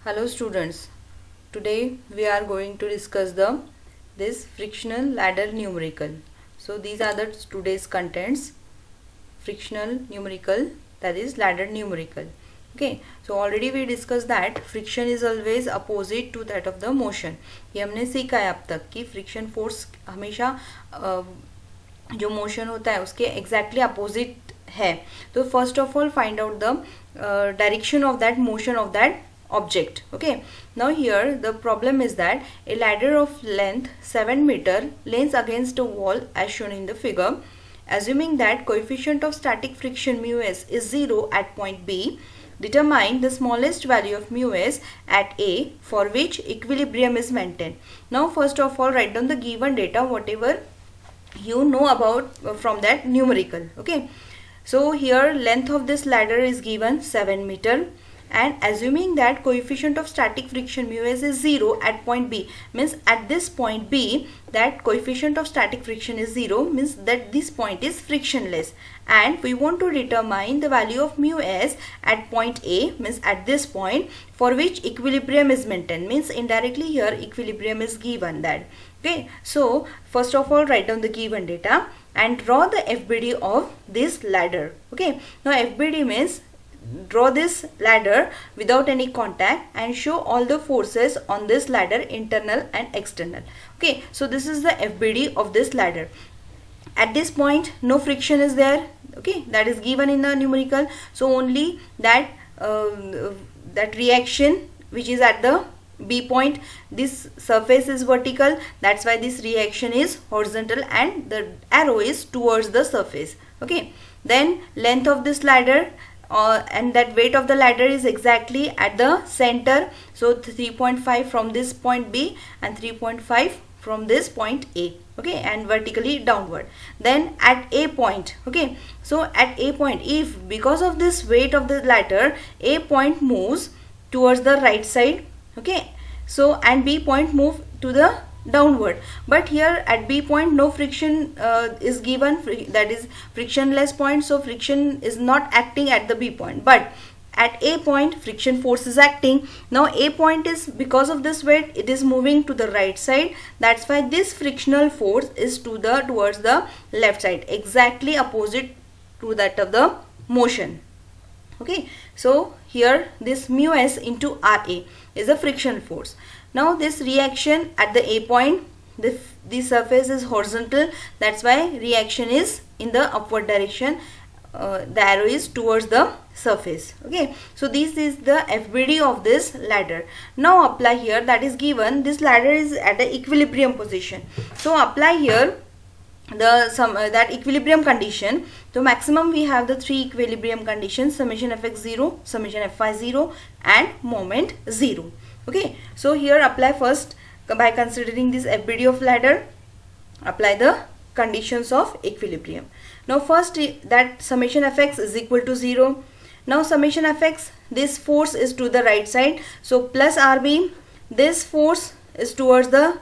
Hello students, today we are going to discuss this frictional ladder numerical. So these are the today's contents. Frictional numerical, that is ladder numerical. Okay, so already we discussed that friction is always opposite to that of the motion. ये हमने सीखा है अब तक कि friction force हमेशा जो motion होता है उसके एग्जैक्टली अपोजिट है. तो first of all find out the direction of that motion of that object. Okay, now here the problem is that a ladder of length 7 meter leans against a wall as shown in the figure. Assuming that coefficient of static friction mu s is 0 at point B, determine the smallest value of mu s at A for which equilibrium is maintained. Now first of all write down the given data whatever you know about from that numerical. Okay, so here length of this ladder is given 7 meter. And assuming that coefficient of static friction mu s is 0 at point B, means at this point B that coefficient of static friction is 0, means that this point is frictionless, and we want to determine the value of mu s at point A, means at this point for which equilibrium is maintained, means indirectly here equilibrium is given that. Okay, so first of all write down the given data and draw the FBD of this ladder. Okay, now FBD means draw this ladder without any contact and show all the forces on this ladder, internal and external. Okay, so this is the FBD of this ladder. At this point no friction is there. Okay, that is given in the numerical. So only that that reaction which is at the B point, this surface is vertical, that's why this reaction is horizontal and the arrow is towards the surface. Okay, then length of this ladder and that weight of the ladder is exactly at the center. So 3.5 from this point B and 3.5 from this point A. Okay, and vertically downward. Then at A point, okay, so at A point, if because of this weight of the ladder A point moves towards the right side, okay, so and B point move to the downward, but here at B point no friction is given, that is frictionless point, so friction is not acting at the B point, but at A point friction force is acting. Now A point is, because of this weight it is moving to the right side, that's why this frictional force is towards the left side, exactly opposite to that of the motion. Okay, so here this mu s into Ra is a friction force. Now this reaction at the A point, the surface is horizontal, that's why reaction is in the upward direction, the arrow is towards the surface. Okay, so this is the FBD of this ladder. Now apply here, that is given this ladder is at the equilibrium position, so apply here that equilibrium condition. So maximum we have the three equilibrium conditions: summation fx 0, summation fy 0 and moment 0. Okay, so here apply first by considering this FBD of ladder, apply the conditions of equilibrium. Now first that summation fx is equal to 0. Now summation fx, this force is to the right side, so plus Rb, this force is towards the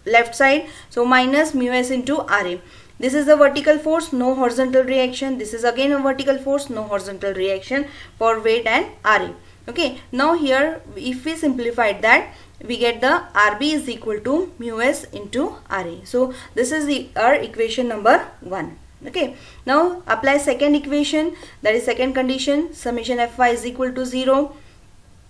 left side, so minus mu s into Ra. This is the vertical force, no horizontal reaction. This is again a vertical force, no horizontal reaction for weight and Ra. Okay, now here if we simplified that, we get the Rb is equal to mu s into Ra. So this is our equation number 1. Okay, now apply second equation, that is second condition, summation fy is equal to 0.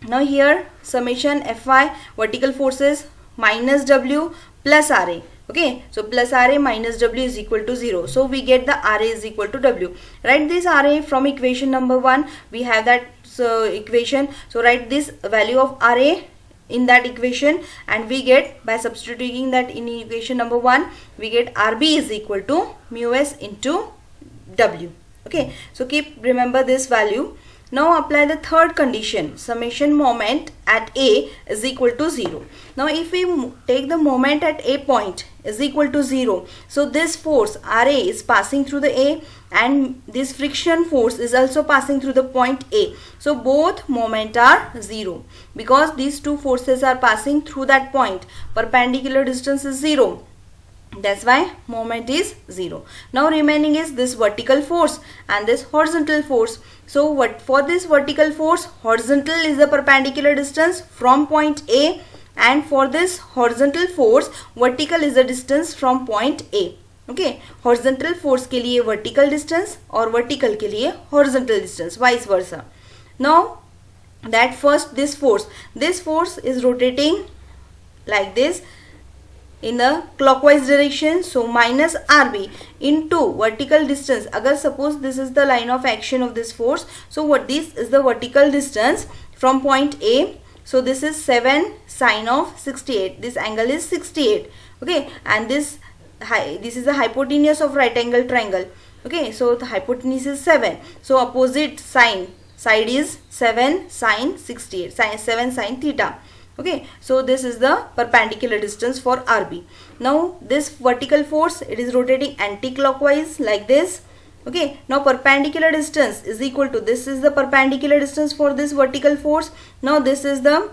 Now here summation fy, vertical forces minus w plus Ra. Okay, so plus Ra minus w is equal to 0. So we get the Ra is equal to w. Write this Ra from equation number 1. We have that equation. So write this value of Ra in that equation, and we get, by substituting that in equation number 1, we get Rb is equal to mu s into w. Okay, so remember this value. Now apply the third condition, summation moment at A is equal to 0. Now if we take the moment at A point is equal to 0, so this force Ra is passing through the A and this friction force is also passing through the point A. So both moment are 0 because these two forces are passing through that point. Perpendicular distance is 0. That's why moment is 0. Now remaining is this vertical force and this horizontal force. So what for this vertical force, horizontal is the perpendicular distance from point A, and for this horizontal force, vertical is the distance from point A. Okay, horizontal force के लिए vertical distance और vertical के लिए horizontal distance, vice versa. Now that first this force is rotating like this in the clockwise direction, so minus RB into vertical distance. Agar suppose this is the line of action of this force, so what this is the vertical distance from point A, so this is 7 sine of 68, this angle is 68. Okay, and this is the hypotenuse of right angle triangle. Okay, so the hypotenuse is 7, so opposite side is 7 sine 68, 7 sine theta. Okay, so this is the perpendicular distance for RB. Now this vertical force, it is rotating anti-clockwise like this. Okay, now perpendicular distance is equal to, this is the perpendicular distance for this vertical force. Now this is the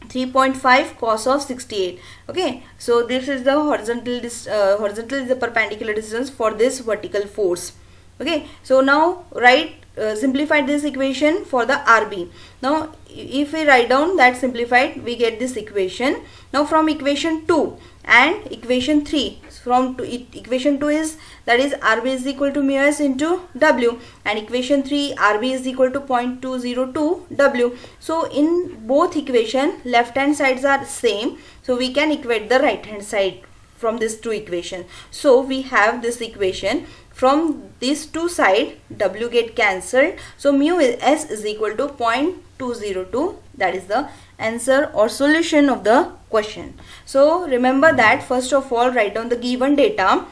3.5 cos of 68. Okay, so this is the horizontal is the perpendicular distance for this vertical force. Okay, so now write simplify this equation for the RB. Now if we write down that simplified, we get this equation. Now from equation 2 and equation 3, from equation 2 is, that is RB is equal to mu s into W, and equation 3 RB is equal to 0.202 W. So in both equation, left hand sides are same, so we can equate the right hand side from this two equation. So we have this equation, from these two side W get cancelled, so mu s is equal to 0.202. That is the answer or solution of the question. So remember that first of all write down the given data,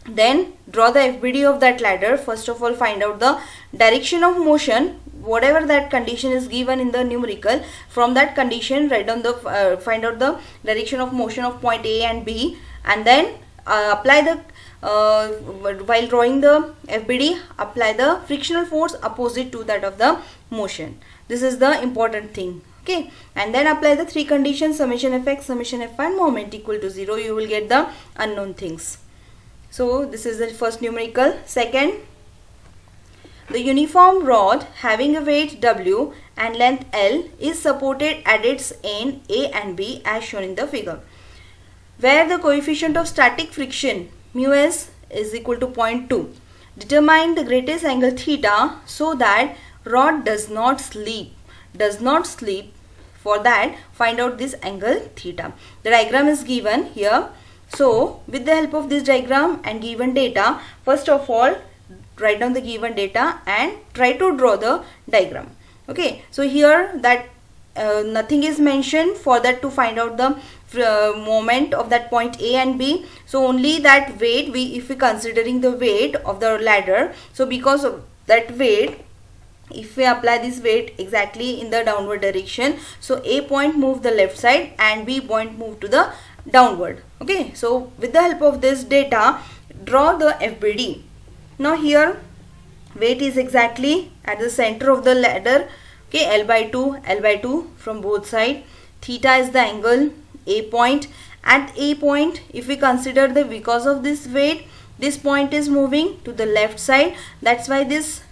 then draw the FBD of that ladder. First of all find out the direction of motion, whatever that condition is given in the numerical. From that condition write down the find out the direction of motion of point A and B, and then apply the while drawing the FBD, apply the frictional force opposite to that of the motion. This is the important thing. Okay, and then apply the three conditions, summation fx, summation fy, and moment equal to 0. You will get the unknown things. So this is the first numerical. Second, the uniform rod having a weight W and length L is supported at its end A and B as shown in the figure, where the coefficient of static friction mu s is equal to 0.2. Determine the greatest angle theta so that rod does not slip. For that, find out this angle theta. The diagram is given here. So with the help of this diagram and given data, first of all write down the given data and try to draw the diagram. Okay, so here that nothing is mentioned for that to find out the moment of that point A and B. So only that weight, if we considering the weight of the ladder, so because of that weight, if we apply this weight exactly in the downward direction, so A point move the left side and B point move to the downward. Okay, so with the help of this data, draw the FBD. Now here weight is exactly at the center of the ladder. Okay, L by 2 from both sides. Theta is the angle. A point, at A point, if we consider the, because of this weight, this point is moving to the left side. That's why this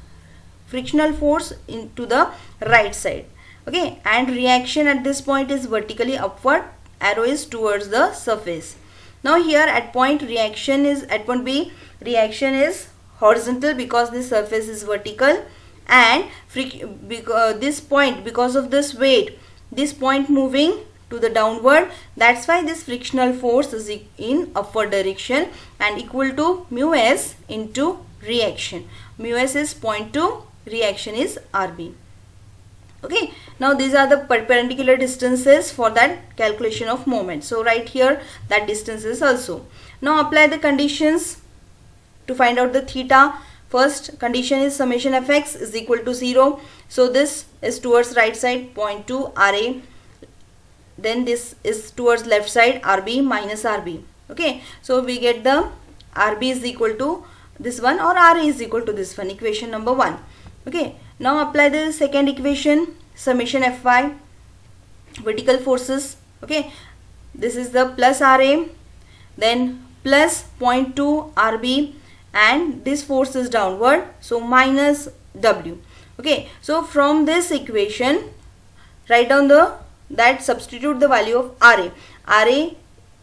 frictional force into the right side. Okay, and reaction at this point is vertically upward, arrow is towards the surface. Now here at point reaction is, at point B reaction is horizontal because this surface is vertical, and this point, because of this weight, this point moving to the downward, that's why this frictional force is in upward direction and equal to mu s into reaction. Mu s is 0.2, reaction is RB. Okay, now these are the perpendicular distances for that calculation of moment. So right here that distances also. Now apply the conditions to find out the theta. First condition is summation fx is equal to 0. So this is towards right side 0.2 RA. Then this is towards left side RB minus RB. Okay, so we get the RB is equal to this one or RA is equal to this one, equation number 1. Okay, now apply the second equation, summation Fy, vertical forces. Okay, this is the plus RA, then plus 0.2 RB, and this force is downward, so minus W. Okay, so from this equation write down that substitute the value of RA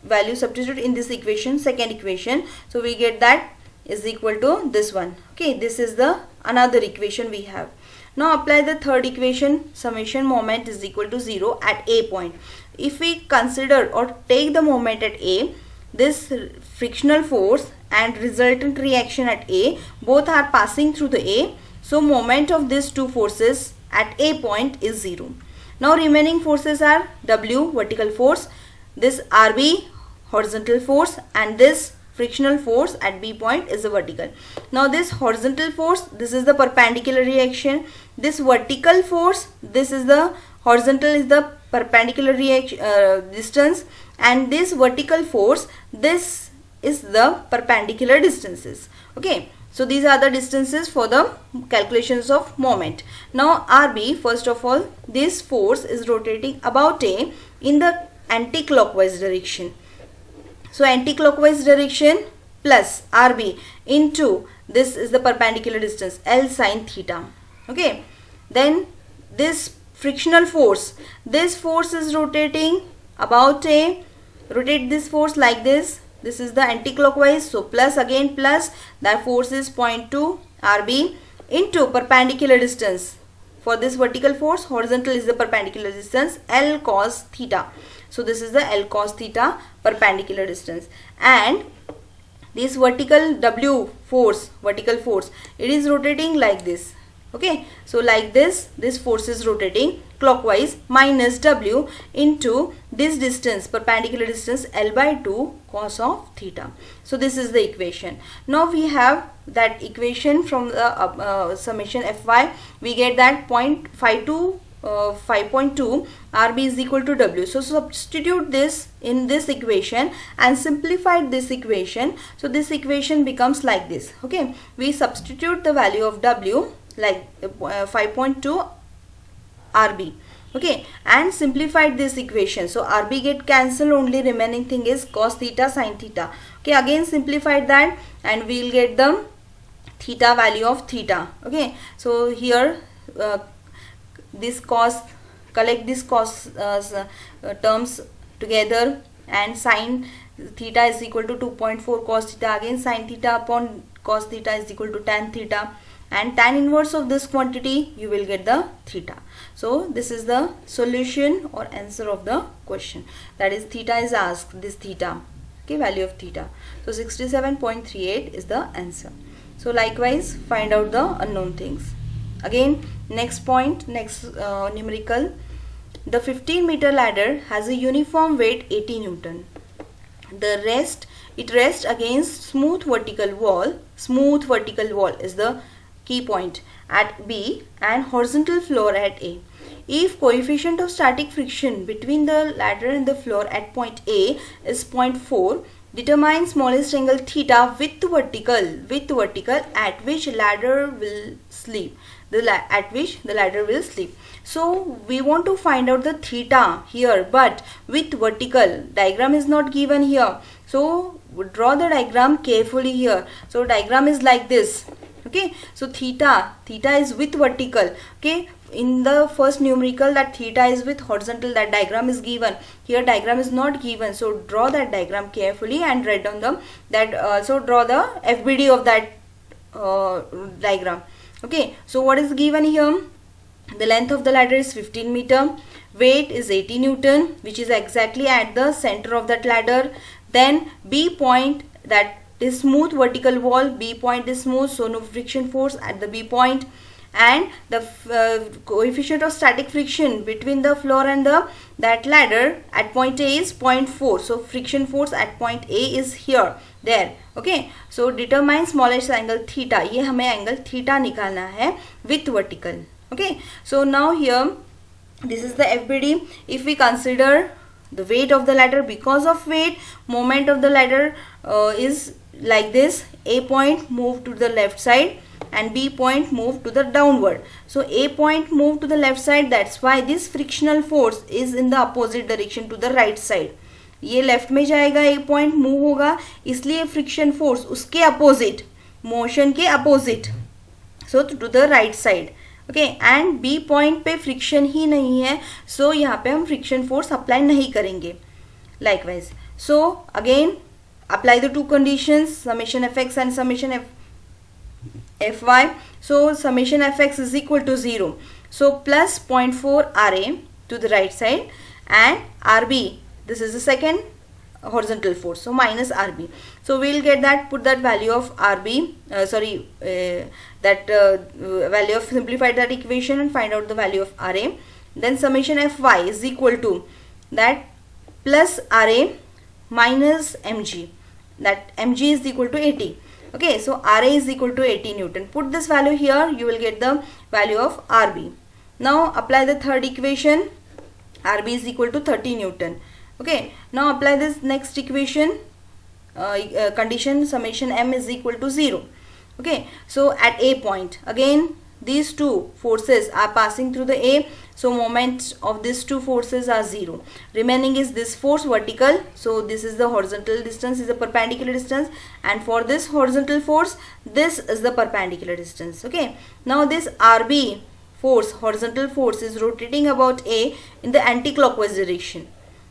value substitute in this equation, second equation, so we get that is equal to this one. Okay, this is the another equation we have. Now apply the third equation, summation moment is equal to 0 at A point. If we consider or take the moment at A, this frictional force and resultant reaction at A both are passing through the A, so moment of these two forces at A point is 0. Now remaining forces are W vertical force, this RB horizontal force, and this frictional force at B point is a vertical. Now this horizontal force, this is the perpendicular reaction, this vertical force, this is the horizontal is the perpendicular reaction distance, and this vertical force, this is the perpendicular distances. Okay, so these are the distances for the calculations of moment. Now RB, first of all, this force is rotating about A in the anti-clockwise direction. So anti-clockwise direction plus RB into this is the perpendicular distance L sine theta. Okay, then this frictional force, this force is rotating about A, rotate this force like this, this is the anti-clockwise, so plus again plus, that force is 0.2 RB into perpendicular distance. For this vertical force, horizontal is the perpendicular distance L cos theta. So this is the L cos theta perpendicular distance, and this vertical W force, vertical force, it is rotating like this. Okay, so like this force is rotating clockwise minus W into this distance, perpendicular distance L by 2 cos of theta. So this is the equation. Now we have that equation from the summation Fy, we get that 0.52 5.2 RB is equal to W. So substitute this in this equation and simplify this equation. So this equation becomes like this. Okay, we substitute the value of W like 5.2 RB. Okay, and simplified this equation. So RB get cancelled, only remaining thing is cos theta sin theta. Okay, again simplified that and we will get the theta value of theta. Okay, so here this cos, collect this cos terms together, and sin theta is equal to 2.4 cos theta, again sin theta upon cos theta is equal to tan theta, and tan inverse of this quantity you will get the theta. So this is the solution or answer of the question, that is theta is asked, this theta, okay, value of theta. So 67.38 is the answer. So likewise find out the unknown things. Again, next point, next numerical. The 15-meter ladder has a uniform weight 80 Newton. It rests against smooth vertical wall. Smooth vertical wall is the key point at B and horizontal floor at A. If coefficient of static friction between the ladder and the floor at point A is 0.4, determine smallest angle theta with vertical at which ladder will slip. At which the ladder will slip. So we want to find out the theta here, but with vertical. Diagram is not given here. So draw the diagram carefully here. So diagram is like this. Okay. So theta is with vertical. Okay. In the first numerical, that theta is with horizontal, that diagram is given. Here diagram is not given, so draw that diagram carefully and write down so draw the FBD of that diagram. Okay, so what is given here? The length of the ladder is 15 meter, weight is 80 Newton, which is exactly at the center of that ladder. Then B point, that is smooth vertical wall, B point is smooth, so no friction force at the B point. And the coefficient of static friction between the floor and that ladder at point A is 0.4. So friction force at point A is here, there. Okay, so determine smallest angle theta. ये हमें angle theta निकालना है with vertical. Okay, so now here this is the FBD. If we consider the weight of the ladder, because of weight, moment of the ladder is like this. A point move to the left side and B point move to the downward. So A point move to the left side, that's why this frictional force is in the opposite direction to the right side. ये left में जाएगा, A point move होगा, इसलिए friction force उसके opposite, motion के opposite, so to the right side. Okay, and B point पे friction ही नहीं है, सो यहाँ पे हम फ्रिक्शन फोर्स अप्लाई नहीं करेंगे. Likewise, so again apply the two conditions, summation F X and summation F Y. So summation F X is equal to 0, so plus 0.4 RA to the right side, and RB, this is the second horizontal force, so minus RB. So we will get that, put that value of RB, value of, simplify that equation and find out the value of RA. Then summation Fy is equal to that plus RA minus mg, that mg is equal to 80. Okay, so RA is equal to 80 Newton. Put this value here, you will get the value of RB. Now apply the third equation, RB is equal to 30 Newton. Okay, now apply this next equation, condition summation m is equal to 0. Okay, so at A point, again these two forces are passing through the A, so moment of these two forces are 0. Remaining is this force vertical, so this is the horizontal distance, is the perpendicular distance, and for this horizontal force, this is the perpendicular distance. Okay, now this RB force, horizontal force, is rotating about A in the anti-clockwise direction.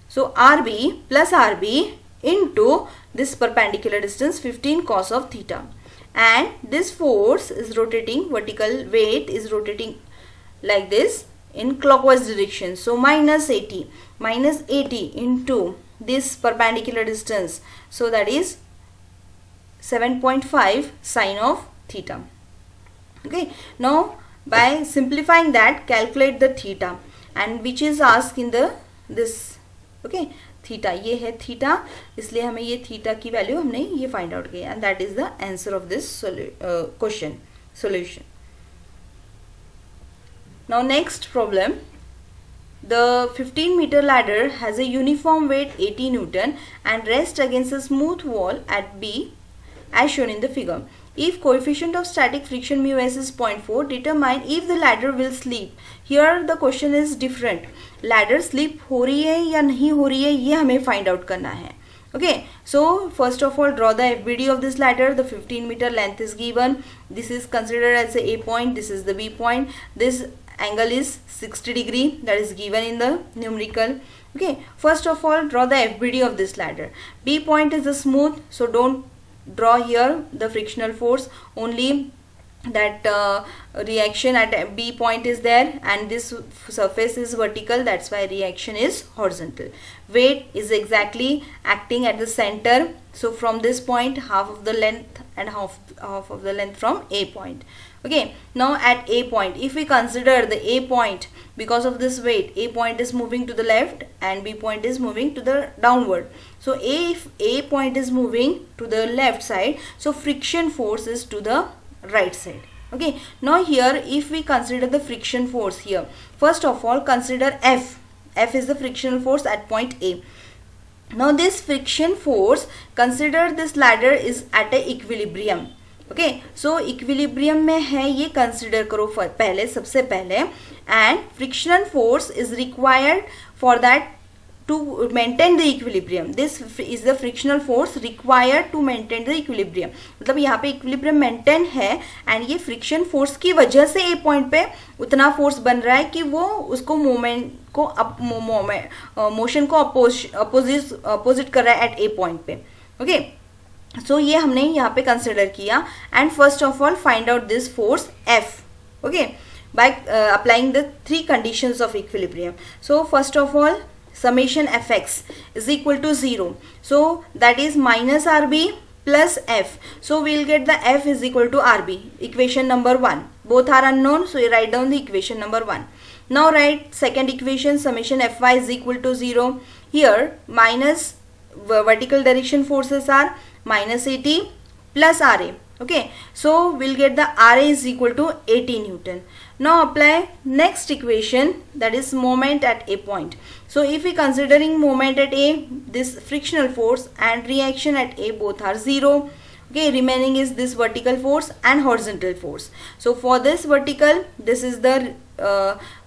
So RB plus RB into this perpendicular distance 15 cos of theta, and this force is rotating, vertical weight is rotating like this in clockwise direction, so minus 80 into this perpendicular distance, so that is 7.5 sine of theta. Okay, now by simplifying that, calculate the theta, and which is asked in the this. Okay, theta, ये है theta, इसलिए हमें ये theta की value हमने ये find out किया, and that is the answer of this question solution. Now next problem. The 15-meter ladder has a uniform weight 80 Newton and rests against a smooth wall at B as shown in the figure. If coefficient of static friction mu s is 0.4, determine if the ladder will slip. Here the question is different. Ladder slip हो रही है या नहीं हो रही है, ये हमें find out करना है. Okay, so first of all draw the FBD of this ladder. The 15-meter length is given. This is considered as the A point. This is the B point. This angle is 60 degree, that is given in the numerical. Okay, first of all draw the FBD of this ladder. B point is a smooth, so don't draw here the frictional force, only that reaction at B point is there, and this surface is vertical, that's why reaction is horizontal. Weight is exactly acting at the center, so from this point half of the length and half of the length from A point. Okay, now at A point, if we consider the A point, because of this weight, A point is moving to the left and B point is moving to the downward. So if A point is moving to the left side, so friction force is to the right side. Okay, now here if we consider the friction force here, first of all consider F. F is the frictional force at point A. Now this friction force, consider this ladder is at a equilibrium. Okay, so equilibrium में है, ये consider करो पहले, सबसे पहले. And frictional force is required for that to maintain the equilibrium. This is the frictional force required to maintain the equilibrium. मतलब यहाँ पे इक्विलिब्रियम मेंटेन है, एंड ये फ्रिक्शन फोर्स की वजह से ए पॉइंट पे उतना फोर्स बन रहा है कि वो उसको मोमेंट को मोशन को अपोजिट कर रहा है एट ए पॉइंट पे. ओके, सो ये हमने यहाँ पे कंसिडर किया, and first of all find out this force F. Okay, by applying the three conditions of equilibrium. So first of all summation Fx is equal to 0, so that is minus RB plus F. So we will get the F is equal to RB, equation number 1. Both are unknown, so you write down the equation number 1. Now write second equation, summation Fy is equal to 0. Here minus vertical direction forces are minus 80 plus RA. Okay, so we'll get the RA is equal to 80 Newton. Now apply next equation, that is moment at A point. So if we considering moment at A, this frictional force and reaction at A both are 0. Okay, remaining is this vertical force and horizontal force. So for this vertical, this is the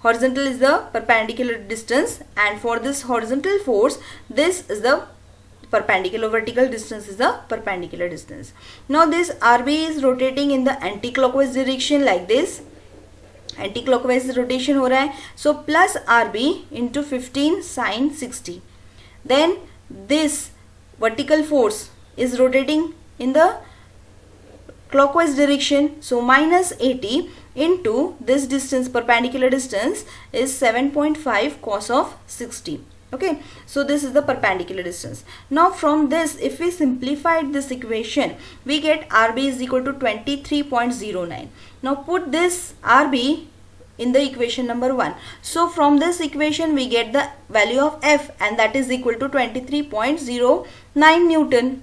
horizontal is the perpendicular distance, and for this horizontal force, this is the perpendicular vertical distance is the perpendicular distance. Now this RB is rotating in the anti-clockwise direction like this. Anti-clockwise rotation हो रहा है. So plus RB into 15 sin 60. Then this vertical force is rotating in the clockwise direction. So minus 80 into this distance, perpendicular distance, is 7.5 cos of 60. Okay, so this is the perpendicular distance. Now from this, if we simplified this equation, we get RB is equal to 23.09. Now put this RB in the equation number 1. So from this equation we get the value of F, and that is equal to 23.09 Newton.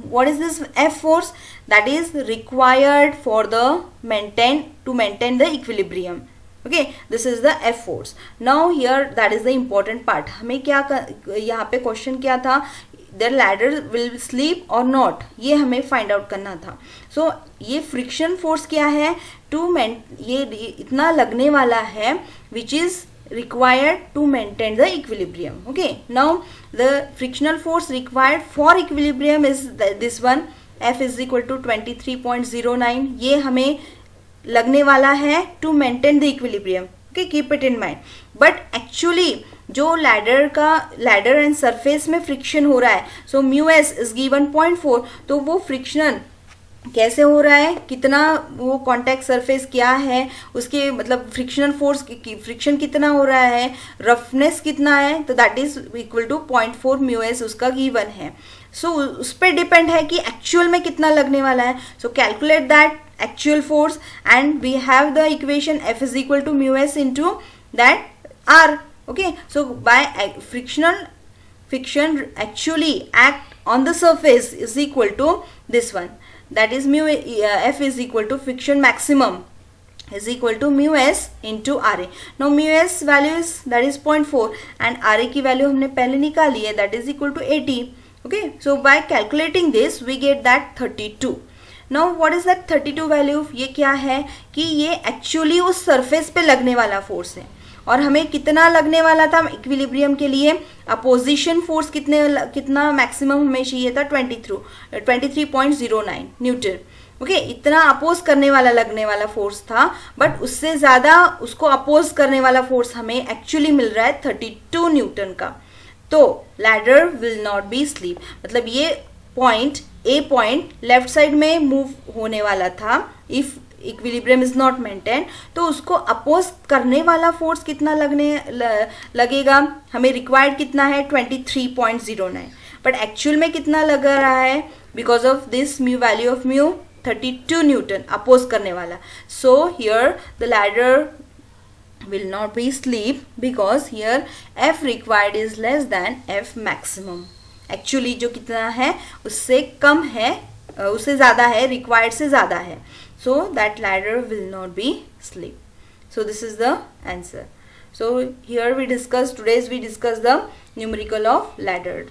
What is this F force? That is required for the maintain the equilibrium. Okay, this is the F force. Now here that is the important part. हमें क्या यहाँ पे question क्या था, the ladder will slip or not, ये हमें find out करना था. So ये फ्रिक्शन फोर्स क्या है, ये इतना लगने वाला है which is required to maintain the equilibrium. Okay, now the frictional force required for equilibrium is this one. F is equal to 23.09. ये हमें लगने वाला है to maintain the equilibrium. Okay, keep it in mind. But actually जो ladder and surface में friction हो रहा है, so mu S is given 0.4. तो वो फ्रिक्शन कैसे हो रहा है, कितना वो कॉन्टैक्ट सरफेस क्या है, उसके मतलब फ्रिक्शनल फोर्स फ्रिक्शन कितना हो रहा है, रफनेस कितना है, तो that is equal to 0.4 mu S उसका गिवन है. सो उस पर डिपेंड है कि एक्चुअल में कितना लगने वाला है. So calculate that actual force and we have the equation F is equal to mu S into that R. Okay, so by friction actually act on the surface is equal to this one, that is mu F is equal to friction maximum is equal to mu s into RA. Now mu s value is that is 0.4 and RA की value हमने पहले निकाली है, that is equal to 80. Okay, so by calculating this we get that 32. Now what is that 32 value? ये क्या है कि ये actually उस surface पे लगने वाला force है, और हमें कितना लगने वाला था इक्विलिब्रियम के लिए, अपोजिशन फोर्स कितना मैक्सिमम हमें चाहिए था 23.09 न्यूटन. ओके, इतना अपोज करने वाला लगने वाला फोर्स था, बट उससे ज़्यादा उसको अपोज करने वाला फोर्स हमें एक्चुअली मिल रहा है 32 न्यूटन का. तो ladder will not be sleep, मतलब ये point A point left side में मूव होने वाला था if equilibrium is not maintain. तो उसको अपोज करने वाला फोर्स कितना लगेगा, हमें रिक्वायर्ड कितना है 23.09, बट एक्चुअल में कितना लग रहा है because of this mu value of mu 32 newton oppose करने वाला. So here the ladder will not be sleep because here F required is less than F maximum. Actually जो कितना है उससे कम है, उससे ज़्यादा है, required से ज़्यादा है. So that ladder will not be sleep. So this is the answer. So here we discuss the numerical of ladder.